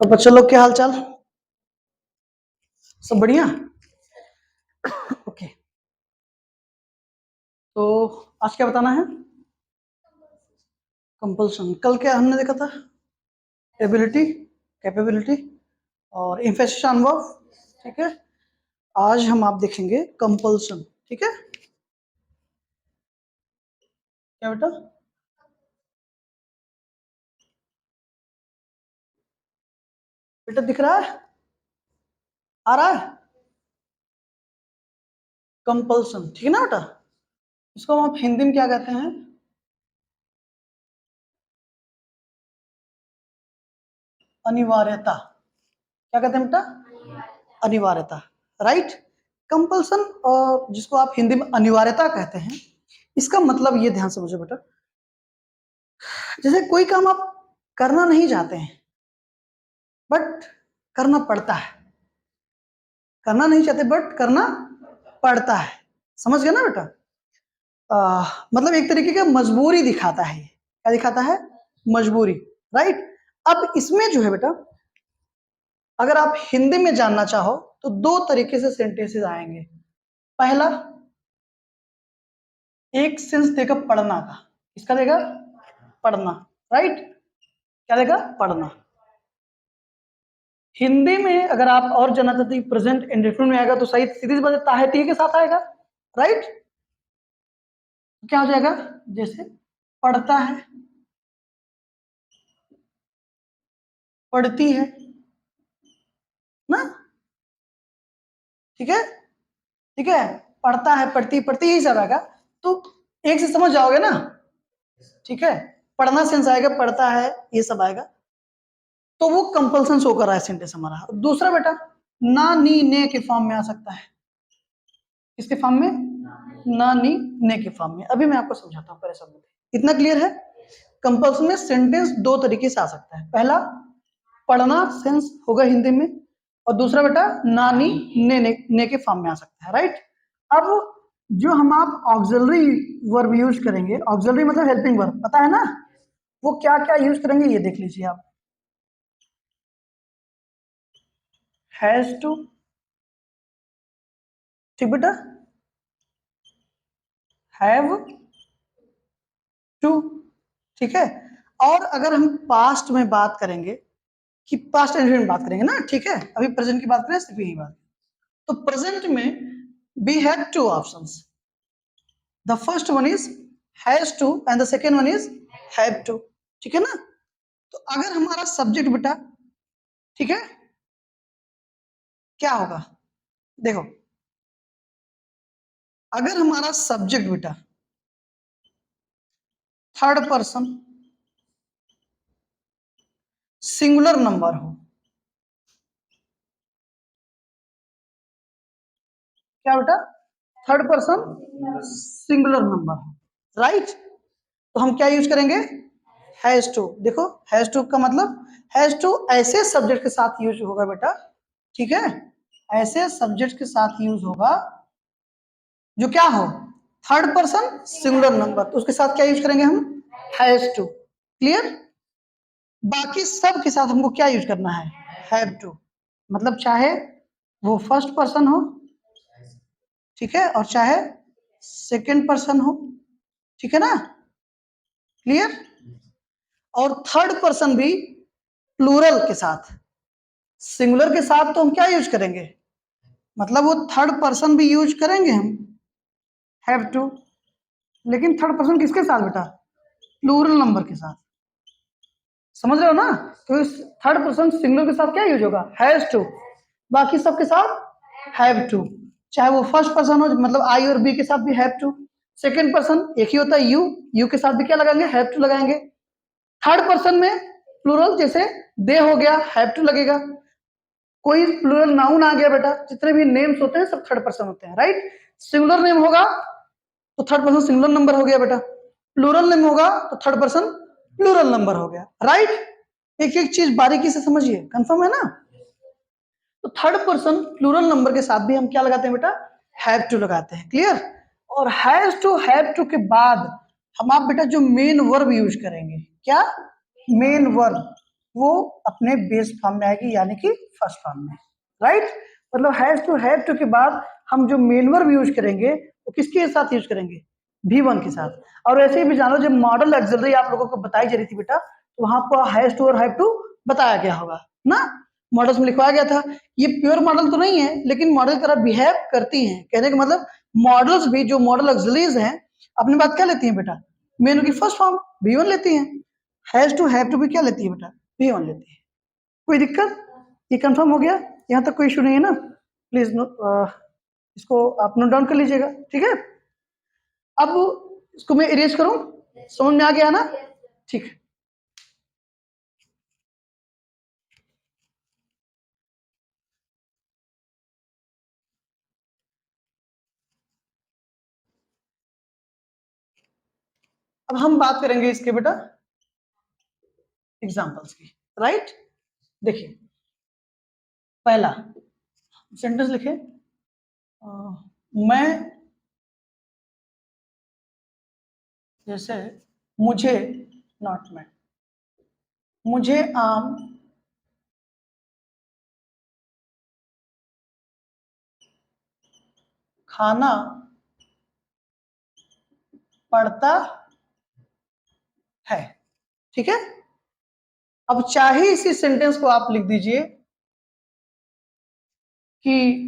तो बच्चों लोग क्या हाल चाल, सब बढ़िया। ओके, तो आज क्या बताना है? कंपल्सन। कल क्या हमने देखा था? एबिलिटी, कैपेबिलिटी और इन्फेक्शन वर्ब। ठीक है, आज हम आप देखेंगे कंपल्सन। ठीक है, क्या बेटा? बेटा दिख रहा है, आ रहा है? कंपल्सन, ठीक है ना बेटा? इसको हम आप हिंदी में क्या कहते हैं? अनिवार्यता। क्या कहते हैं बेटा? अनिवार्यता, राइट। कंपल्सन, जिसको आप हिंदी में अनिवार्यता कहते हैं, इसका मतलब ये ध्यान से मुझे बेटा, जैसे कोई काम आप करना नहीं चाहते हैं बट करना पड़ता है, करना नहीं चाहते बट करना पड़ता है। समझ गए ना बेटा? मतलब एक तरीके का मजबूरी दिखाता है। क्या दिखाता है? मजबूरी, राइट। अब इसमें जो है बेटा, अगर आप हिंदी में जानना चाहो तो दो तरीके से सेंटेंसेस आएंगे। पहला, एक सेंस देगा पढ़ना का। किसका देगा? पढ़ना, राइट। क्या देगा? पढ़ना। हिंदी में अगर आप और जानना चाहते हैं प्रेजेंट इंडेफिनिट में आएगा तो सही सीधी सी बात है, ताहती के साथ आएगा, राइट। क्या हो जाएगा? जैसे पढ़ता है, पढ़ती है ना, ठीक है, ठीक है। पढ़ता है, पढ़ती, पढ़ती, यही सब आएगा। तो एक से समझ जाओगे ना, ठीक है। पढ़ना सेंस आएगा, पढ़ता है, ये सब आएगा, तो वो कंपल्सन शो कर रहा है सेंटेंस हमारा। दूसरा बेटा, ना नी ने के फॉर्म में आ सकता है। किसके फॉर्म में? ना नी ने के फॉर्म में। अभी मैं आपको समझाता हूँ परेशान मत। इतना क्लियर है? कंपल्सन में सेंटेंस दो तरीके से आ सकता है। पहला, पढ़ना सेंस होगा हिंदी में, और दूसरा बेटा नानी ने के फॉर्म में आ सकता है, राइट। अब जो हम आप ऑक्सिलरी वर्ब यूज करेंगे, ऑक्सिलरी मतलब हेल्पिंग वर्ब, पता है ना, वो क्या क्या यूज करेंगे ये देख लीजिए आप। हैज टू, ठीक बेटा, हैव टू, ठीक है। और अगर हम पास्ट में बात करेंगे, कि पास्ट इंडेफिनिट में बात करेंगे ना, ठीक है, अभी प्रेजेंट की बात करें, सिर्फ यही बात। तो प्रेजेंट में we have two options. The first one is has to and the second one is have to, ठीक है ना। तो अगर हमारा सब्जेक्ट बेटा, ठीक है, क्या होगा? देखो, अगर हमारा सब्जेक्ट बेटा थर्ड पर्सन सिंगुलर नंबर हो, क्या बेटा? थर्ड पर्सन सिंगुलर नंबर हो, राइट। तो हम क्या यूज करेंगे? Has to. देखो, हैज टू का मतलब, हैज टू ऐसे सब्जेक्ट के साथ यूज होगा बेटा, ठीक है, ऐसे सब्जेक्ट के साथ यूज होगा जो क्या हो? Third person singular number. तो उसके साथ क्या यूज करेंगे हम? Has to. क्लियर? बाकी सब के साथ हमको क्या यूज करना है? Have to. मतलब चाहे वो फर्स्ट पर्सन हो, ठीक है, और चाहे सेकंड पर्सन हो, ठीक है ना। क्लियर? और थर्ड पर्सन भी प्लूरल के साथ। सिंगुलर के साथ तो हम क्या यूज करेंगे? मतलब वो थर्ड पर्सन भी यूज करेंगे हम, हैव टू। लेकिन थर्ड पर्सन किसके साथ बेटा? प्लूरल नंबर के साथ। समझ रहे हो ना? तो इस थर्ड पर्सन सिंगुलर के साथ क्या यूज होगा? Has to. बाकी सबके साथ हैव टू। चाहे वो फर्स्ट पर्सन हो, मतलब आई और बी के साथ भी हैव टू। सेकंड पर्सन एक ही होता है, यू, यू के साथ भी क्या लगाएंगे? हैव टू लगाएंगे। थर्ड पर्सन में प्लूरल, जैसे दे हो गया, हैव टू लगेगा। कोई प्लूरल नाउन आ गया बेटा, जितने भी नेम्स होते हैं सब थर्ड पर्सन होते हैं, राइट। सिंगुलर नेम होगा तो थर्ड पर्सन सिंगुलर नंबर हो गया बेटा, प्लूरल नेम होगा तो थर्ड पर्सन प्लूरल नंबर हो गया, राइट। एक एक चीज बारीकी से समझिए, कंफर्म है ना? तो थर्ड पर्सन प्लूरल नंबर के साथ भी हम क्या लगाते हैं बेटा? हैव टू लगाते हैं। क्लियर? और हैज टू, हैव टू के बाद हम आप बेटा जो मेन वर्ब यूज करेंगे, क्या? Main verb. वो अपने बेस फॉर्म में आएगी, यानी कि फर्स्ट फॉर्म में, राइट। मतलब हैव टू के बाद हम जो मेन वर्ब यूज करेंगे वो किसके साथ यूज करेंगे, V1 के साथ। और ऐसे ही भी जानो, जब मॉडल ऑक्सिलरी आप लोगों को बताई जा रही थी बेटा, तो वहां पर हैज टू और हैव टू बताया गया होगा ना, मॉडल्स में लिखवाया गया था। ये प्योर मॉडल तो नहीं है, लेकिन मॉडल की तरह बिहेव करती हैं। कहने का मतलब मॉडल्स भी, जो मॉडल ऑक्सिलरीज हैं, अपनी बात क्या लेती हैं बेटा, मेनू की फर्स्ट फॉर्म V1 लेती हैं। हैज टू हैव टू भी क्या लेती है बेटा, V1 लेती है। कोई दिक्कत, ये कंफर्म हो गया, यहाँ तक कोई इशू नहीं है ना। प्लीज इसको आप नोट डाउन कर लीजिएगा, ठीक है। अब इसको मैं इरेज करूं, समझ में आ गया ना, ठीक है। अब हम बात करेंगे इसके बेटा एग्जांपल्स की, राइट। देखिए पहला सेंटेंस लिखे, मैं, जैसे मुझे, नॉट मैं, मुझे आम खाना पड़ता है, ठीक है। अब चाहे इसी सेंटेंस को आप लिख दीजिए कि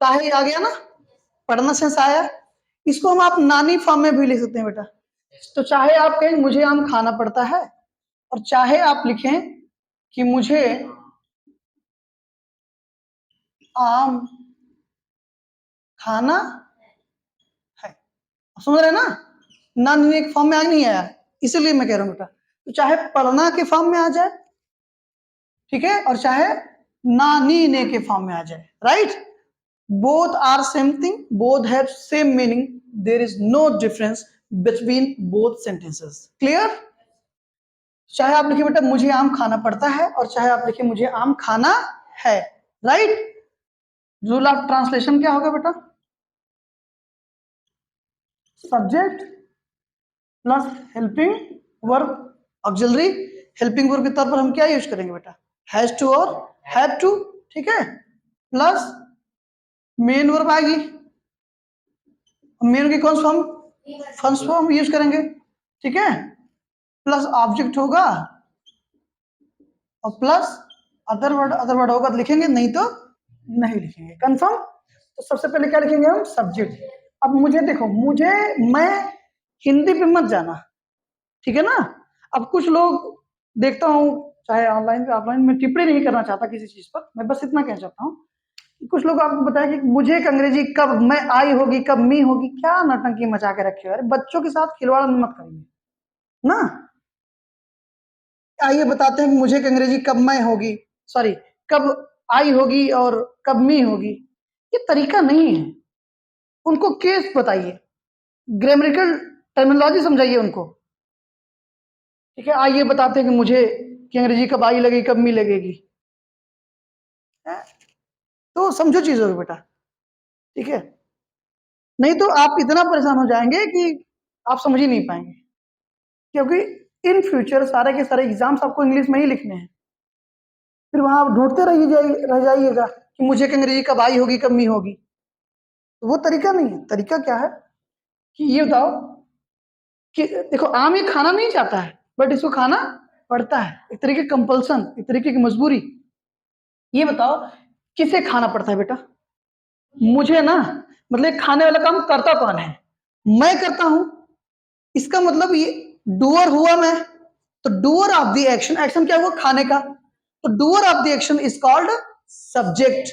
चाहे आ गया ना, पढ़ना सेंस आया। इसको हम आप नानी फॉर्म में भी लिख सकते हैं बेटा। तो चाहे आप कहें मुझे आम खाना पड़ता है, और चाहे आप लिखें कि मुझे आम खाना है, समझ रहे ना, नानी के फॉर्म में आ नहीं आया, इसीलिए मैं कह रहा हूं बेटा। तो चाहे पढ़ना के फॉर्म में आ जाए, ठीक है, और चाहे नानी ने के फॉर्म में आ जाए, right. Both are same thing, both have same meaning, there is no difference between both sentences, clear. चाहे आप लिखिए बेटा मुझे आम खाना पड़ता है, और चाहे आप लिखिए मुझे आम खाना है, राइट। रूल ऑफ ट्रांसलेशन क्या होगा बेटा, subject plus helping verb auxiliary. Helping verb के तौर पर हम क्या यूज करेंगे बेटा, हैज टू और हैव टू, ठीक है, प्लस मेन वर्ब आएगी, मेन की कौन सा फॉर्म, फर्स्ट फॉर्म यूज करेंगे, ठीक है, प्लस ऑब्जेक्ट होगा, और प्लस अदर वर्ड होगा तो लिखेंगे, नहीं तो नहीं लिखेंगे, कंफर्म। तो सबसे पहले क्या लिखेंगे हम, सब्जेक्ट। अब मुझे देखो, मुझे, मैं, हिंदी पे मत जाना, ठीक है ना। अब कुछ लोग देखता हूँ, चाहे ऑनलाइन पे ऑफलाइन, में टिप्पणी नहीं करना चाहता किसी चीज पर, मैं बस इतना कहना चाहता हूँ कि कुछ लोग आपको बताया कि मुझे एक अंग्रेजी कब मैं आई होगी, कब मी होगी, क्या नौटंकी मचा के रखे हो यार, बच्चों के साथ खिलवाड़ मत करिए ना। आइए बताते हैं कि मुझे एक अंग्रेजी कब मैं होगी, सॉरी कब आई होगी और कब मी होगी, ये तरीका नहीं है। उनको केस बताइए, ग्रामेटिकल टर्मिनोलॉजी समझाइए उनको, ठीक है। आइए बताते हैं कि मुझे कि अंग्रेजी कब आई लगेगी, कब मी लगेगी, तो समझो चीजों को बेटा, ठीक है। नहीं तो आप इतना परेशान हो जाएंगे कि आप समझ ही नहीं पाएंगे, क्योंकि इन फ्यूचर सारे के सारे एग्जाम्स आपको इंग्लिश में ही लिखने हैं। फिर वहां आप ढूंढते रह जाइएगा कि मुझे कि अंग्रेजी कब आई होगी, कब मी होगी, तो वो तरीका नहीं है। तरीका क्या है कि ये बताओ कि देखो आम ये खाना नहीं चाहता है, बट इसको खाना पड़ता है, एक तरीके कंपल्सन, एक तरीके की मजबूरी। ये बताओ किसे खाना पड़ता है बेटा, मुझे ना, मतलब खाने वाला काम करता कौन है, मैं करता हूं। इसका मतलब ये डूअर हुआ मैं, तो doer of the action, action क्या हुआ, खाने का, तो doer of the action is called subject.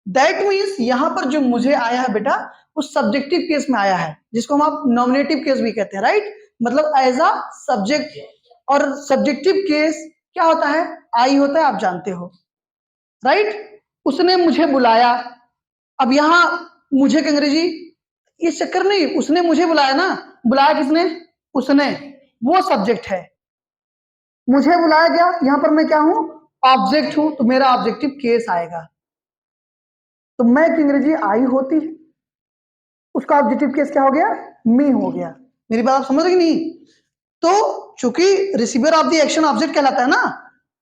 That means यहां पर जो मुझे आया है बेटा, वो सब्जेक्टिव केस में आया है, जिसको हम आप नॉमिनेटिव केस भी कहते हैं, राइट। मतलब एज अ सब्जेक्ट। और सब्जेक्टिव केस क्या होता है, आई होता है, आप जानते हो, राइट। उसने मुझे बुलाया, अब यहां मुझे की अंग्रेजी, ये चक्कर नहीं, उसने मुझे बुलाया ना, बुलाया किसने, उसने, वो सब्जेक्ट है। मुझे बुलाया गया, यहां पर मैं क्या हूं, ऑब्जेक्ट हूं, तो मेरा ऑब्जेक्टिव केस आएगा। तो मैं की अंग्रेजी आई होती है, उसका ऑब्जेक्टिव केस क्या हो गया, मी हो गया। मेरी बात आप समझ रही नहीं, तो चूंकि receiver of the action object कहलाता है ना,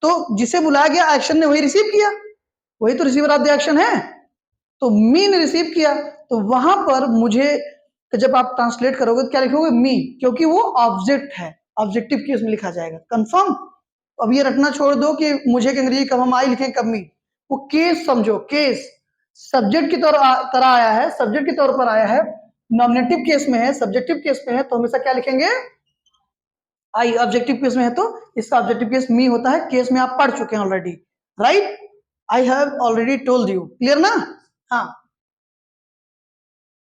तो जिसे बुलाया गया एक्शन ने वही रिसीव किया, वही तो रिसीवर ऑफ द एक्शन है। तो मी ने रिसीव किया, तो वहां पर मुझे जब आप ट्रांसलेट करोगे तो क्या लिखोगे? मी, क्योंकि वो ऑब्जेक्ट है, ऑब्जेक्टिव केस में लिखा जाएगा। कंफर्म? अब ये रटना छोड़ दो कि मुझे कि अंग्रेजी कब हम आई लिखें कब मी, वो केस समझो, केस सब्जेक्ट की तरह आया है, सब्जेक्ट के तौर पर आया है, नॉमिनेटिव केस में है, सब्जेक्टिव केस में है, तो हमेशा क्या लिखेंगे? आई। ऑब्जेक्टिव केस में है तो इसका ऑब्जेक्टिव केस मी होता है। केस में आप पढ़ चुके हैं already, right? I have already told you. Clear ना? हाँ,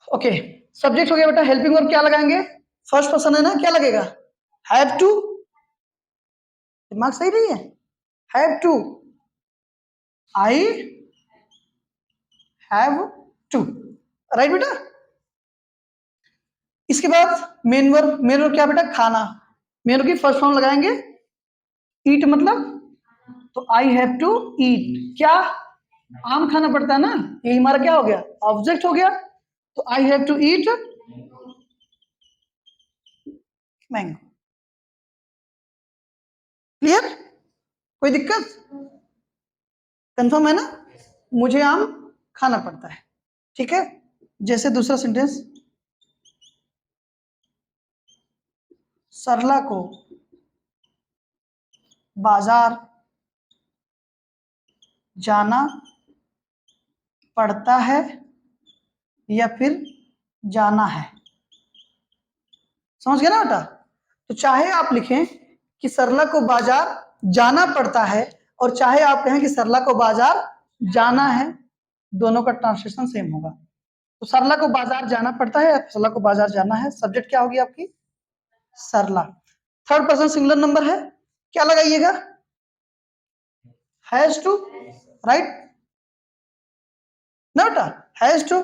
ओके। सब्जेक्ट हो गया बेटा। हेल्पिंग वर्ब क्या लगाएंगे? फर्स्ट पर्सन है ना, क्या लगेगा? Have to. दिमाग सही नहीं है? Have to, I have to, right बेटा? इसके बाद मेन वर्ब। मेन वर्ब क्या बेटा? खाना। मेन वर्ब की फर्स्ट फॉर्म लगाएंगे ईट, मतलब तो आई हैव टू ईट। क्या? आम खाना पड़ता है ना, ये हमारा क्या हो गया? ऑब्जेक्ट हो गया। तो I have to eat mango. Clear? कोई दिक्कत? कंफर्म है ना? मुझे आम खाना पड़ता है, ठीक है। जैसे दूसरा सेंटेंस, सरला को बाजार जाना पड़ता है या फिर जाना है। समझ गए ना बेटा? तो चाहे आप लिखें कि सरला को बाजार जाना पड़ता है, और चाहे आप कहें कि सरला को बाजार जाना है, दोनों का ट्रांसलेशन सेम होगा। तो सरला को बाजार जाना पड़ता है या सरला को बाजार जाना है, सब्जेक्ट क्या होगी आपकी? सरला। थर्ड पर्सन सिंगुलर नंबर है, क्या लगाइएगा? हैज टू, राइट ना बेटा? Has to.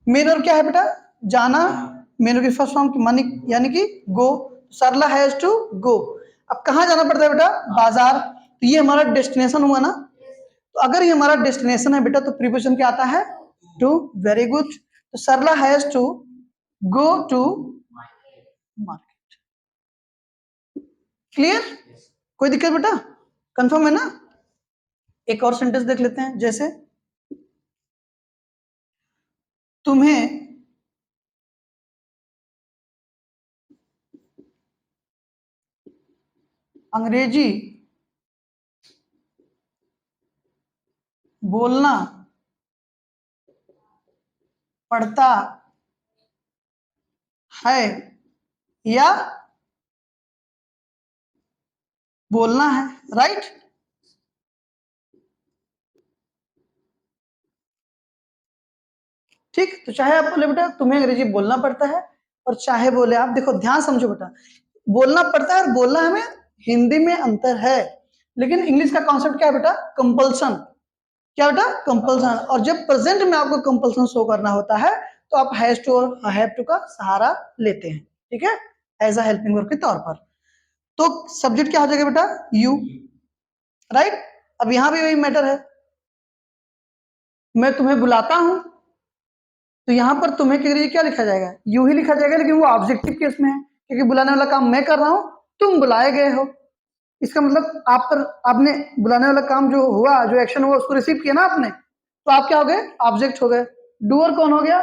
मेन वर्ब क्या है बेटा? जाना। मेन वर्ब की फर्स्ट फॉर्म की मानी यानी कि गो। सरला हैज टू गो। अब कहाँ जाना पड़ता है बेटा? बाजार। तो ये हमारा डेस्टिनेशन हुआ ना। तो अगर ये हमारा डेस्टिनेशन है बेटा, तो प्रीपोजिशन क्या आता है? टू। Very good. तो Sarla has to go to market. Clear? कोई दिक्कत बेटा? कंफर्म है ना? एक और सेंटेंस देख लेते हैं। जैसे तुम्हें अंग्रेजी बोलना पड़ता है या बोलना है, राइट? ठीक। तो चाहे आप बोले बेटा तुम्हें अंग्रेजी बोलना पड़ता है, और चाहे बोले आप, देखो ध्यान समझो बेटा, बोलना पड़ता है और बोलना हमें हिंदी में अंतर है, लेकिन इंग्लिश का कॉन्सेप्ट क्या है बेटा? कंपल्सन। क्या बेटा? कंपल्सन। और जब प्रेजेंट में आपको कंपल्सन शो करना होता है, तो आप हैज टू और हैव टू का सहारा लेते हैं, ठीक है, एज अ हेल्पिंग वर्ब के तौर पर। तो सब्जेक्ट क्या हो जाएगा बेटा? You, right? अब यहां भी वही मैटर है, मैं तुम्हें बुलाता हूं, तो यहां पर तुम्हें के लिए क्या लिखा जाएगा? यू ही लिखा जाएगा, लेकिन वो ऑब्जेक्टिव केस में है, क्योंकि बुलाने वाला काम मैं कर रहा हूं, तुम बुलाए गए हो। इसका मतलब आप पर, आपने बुलाने वाला काम जो हुआ, जो एक्शन हुआ, उसको रिसीव किया ना आपने, तो आप क्या हो गए? ऑब्जेक्ट हो गए। डूअर कौन हो गया?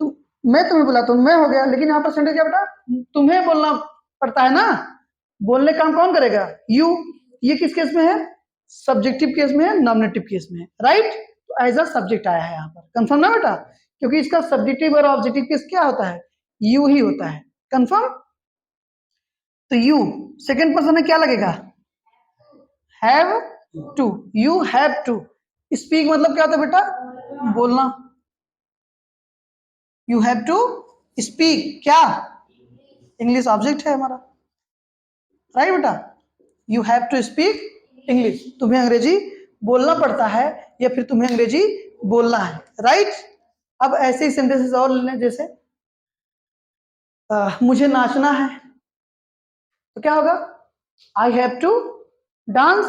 तुम। मैं तुम्हें बुलाता हूं, मैं हो गया, लेकिन यहाँ पर सेंटेंस क्या बेटा? तुम्हें बोलना पड़ता है ना, बोलने काम कौन करेगा? यू। ये किस केस में है? सब्जेक्टिव केस में है, नॉमिनेटिव केस में है, राइट? तो एज अ सब्जेक्ट आया है यहाँ पर। कंफर्म ना बेटा? क्योंकि इसका सब्जेक्टिव और ऑब्जेक्टिव केस क्या होता है? यू ही होता है। कंफर्म? तो यू सेकेंड पर्सन में क्या लगेगा? Have to. You have to speak, मतलब क्या होता है बेटा? बोलना। यू हैव टू स्पीक, क्या? इंग्लिश ऑब्जेक्ट है हमारा, राइट बेटा? You have to speak English. तुम्हें अंग्रेजी बोलना पड़ता है या फिर तुम्हें अंग्रेजी बोलना है, राइट? अब ऐसे ही सेंटेंसेस और ले लें। जैसे मुझे नाचना है, तो क्या होगा? I have to dance.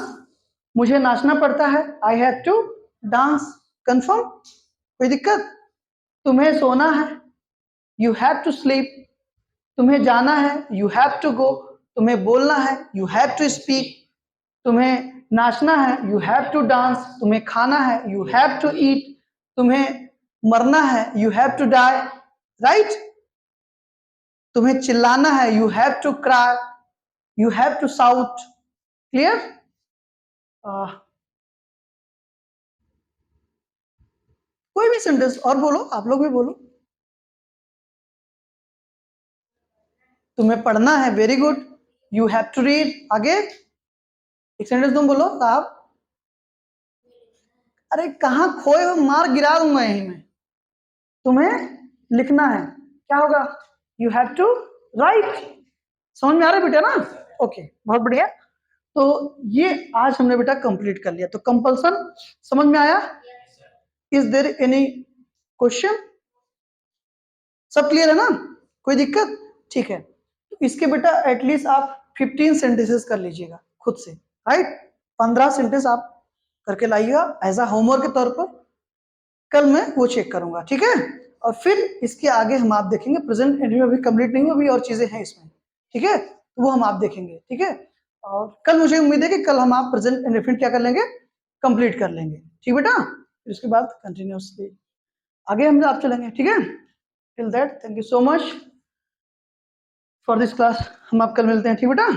मुझे नाचना पड़ता है, I have to dance. Confirm? कोई दिक्कत? तुम्हें सोना है, यू हैव टू स्लीप। तुम्हें जाना है, यू हैव टू गो। तुम्हें बोलना है, यू हैव टू स्पीक। तुम्हें नाचना है, यू हैव टू डांस। तुम्हें खाना है, यू हैव टू ईट। तुम्हें मरना है, you have to die, right. तुम्हें चिल्लाना है, you have to cry, you have to shout. Clear? कोई भी सेंटेंस और बोलो, आप लोग भी बोलो। तुम्हें पढ़ना है, very good, you have to read. आगे एक सेंटेंस तुम बोलो साहब। अरे कहाँ खोए हो, मार गिरा दूंगा यहीं में। तुम्हें लिखना है, क्या होगा? You have to write. समझ में आ रहा है बेटा ना? ओके, बहुत बढ़िया। तो ये आज हमने बेटा कंप्लीट कर लिया। तो कंपल्सन समझ में आया? Is there any question? सब क्लियर है ना? कोई दिक्कत? ठीक है। तो इसके बेटा एटलीस्ट आप 15 सेंटेंसेस कर लीजिएगा खुद से, राइट। 15 सेंटेंस आप करके लाइएगा एज अ होमवर्क के तौर पर। कल मैं वो चेक करूंगा, ठीक है। और फिर इसके आगे हम आप देखेंगे, प्रेजेंट इंटरव्यू अभी कंप्लीट नहीं हुआ, अभी और चीजें हैं इसमें, ठीक है। तो वो हम आप देखेंगे, ठीक है। और कल मुझे उम्मीद है कि कल हम आप प्रेजेंट इंडेफिनिट क्या कर लेंगे, कंप्लीट कर लेंगे, ठीक बेटा। फिर उसके बाद कंटिन्यूसली आगे हम आप चलेंगे, ठीक है। Till that thank you so much for this class. हम आप कल मिलते हैं, ठीक बेटा।